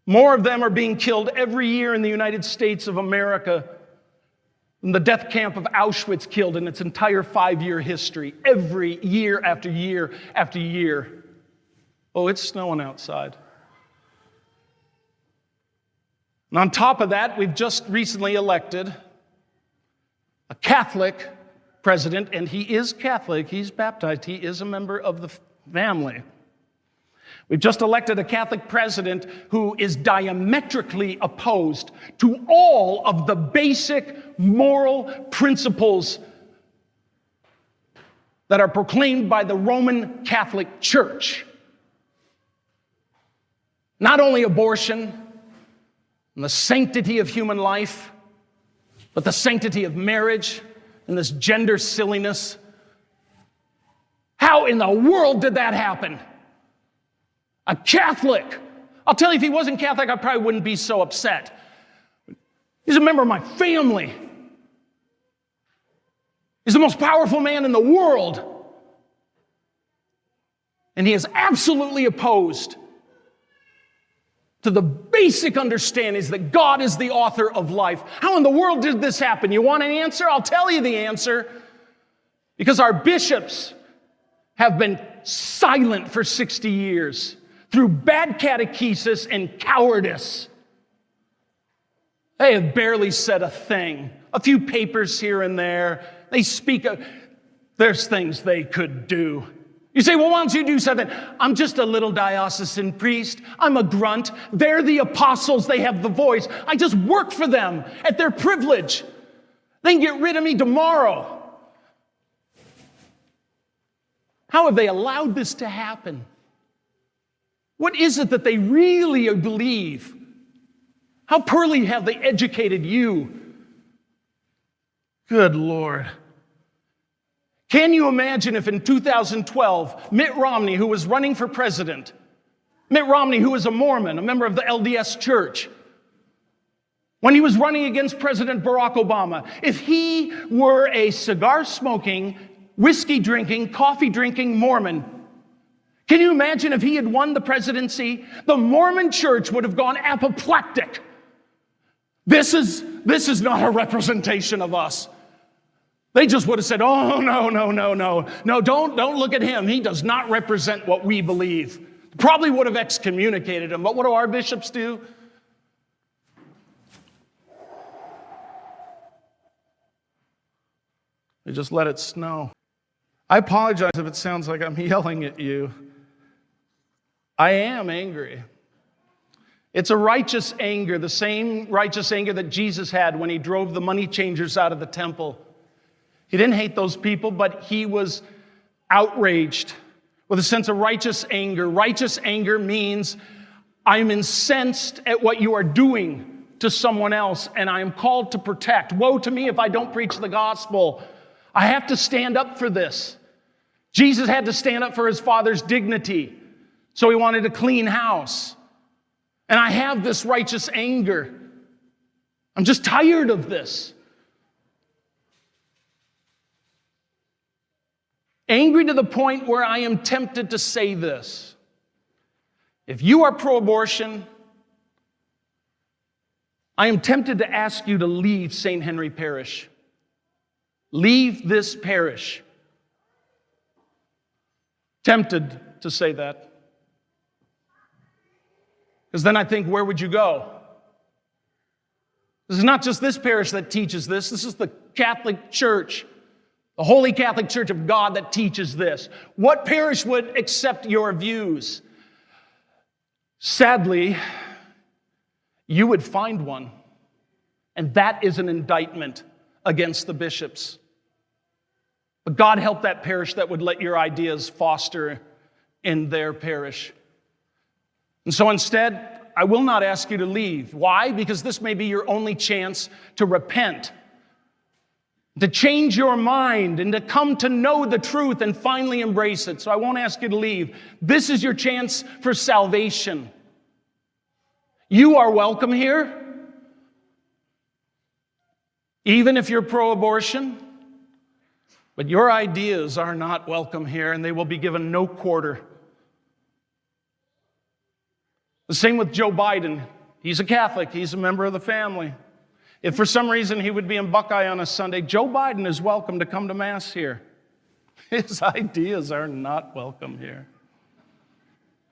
More of them are being killed every year in the United States of America than the death camp of Auschwitz killed in its entire 5-year history, every year after year after year. Oh, it's snowing outside. And on top of that, we've just recently elected a Catholic president, and he is Catholic, he's baptized, he is a member of the family. We've just elected a Catholic president who is diametrically opposed to all of the basic moral principles that are proclaimed by the Roman Catholic Church. Not only abortion and the sanctity of human life, but the sanctity of marriage and this gender silliness. How in the world did that happen? A Catholic. I'll tell you, if he wasn't Catholic, I probably wouldn't be so upset. He's a member of my family. He's the most powerful man in the world. And he is absolutely opposed to the basic understandings that God is the author of life. How in the world did this happen? You want an answer? I'll tell you the answer. Because our bishops have been silent for 60 years through bad catechesis and cowardice. They have barely said a thing. A few papers here and there. They speak of, there's things they could do. You say, well, why don't you do something? I'm just a little diocesan priest. I'm a grunt. They're the apostles. They have the voice. I just work for them at their privilege. They can get rid of me tomorrow. How have they allowed this to happen? What is it that they really believe? How poorly have they educated you? Good Lord. Can you imagine if in 2012, Mitt Romney, who was running for president, Mitt Romney, who was a Mormon, a member of the LDS Church, when he was running against President Barack Obama, if he were a cigar-smoking, whiskey-drinking, coffee-drinking Mormon, can you imagine if he had won the presidency? The Mormon Church would have gone apoplectic. This is not a representation of us. They just would have said, oh, no, don't look at him. He does not represent what we believe. Probably would have excommunicated him. But what do our bishops do? They just let it snow. I apologize if it sounds like I'm yelling at you. I am angry. It's a righteous anger, the same righteous anger that Jesus had when he drove the money changers out of the temple. He didn't hate those people, but he was outraged with a sense of righteous anger. Righteous anger means I'm incensed at what you are doing to someone else, and I am called to protect. Woe to me if I don't preach the gospel. I have to stand up for this. Jesus had to stand up for his Father's dignity, so he wanted a clean house. And I have this righteous anger. I'm just tired of this. Angry to the point where I am tempted to say this. If you are pro-abortion, I am tempted to ask you to leave St. Henry Parish. Leave this parish. Tempted to say that. Because then I think, where would you go? This is not just this parish that teaches this. This is the Catholic Church. The Holy Catholic Church of God that teaches this. What parish would accept your views? Sadly, you would find one. And that is an indictment against the bishops. But God help that parish that would let your ideas foster in their parish. And so instead, I will not ask you to leave. Why? Because this may be your only chance to repent, to change your mind, and to come to know the truth and finally embrace it. So I won't ask you to leave. This is your chance for salvation. You are welcome here, even if you're pro-abortion. But your ideas are not welcome here, and they will be given no quarter. The same with Joe Biden. He's a Catholic. He's a member of the family. If for some reason he would be in Buckeye on a Sunday, Joe Biden is welcome to come to Mass here. His ideas are not welcome here.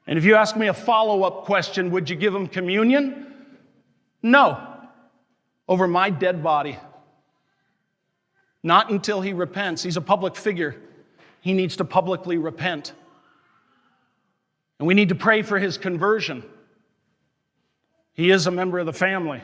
And if you ask me a follow-up question, would you give him communion? No. Over my dead body. Not until he repents. He's a public figure. He needs to publicly repent. And we need to pray for his conversion. He is a member of the family.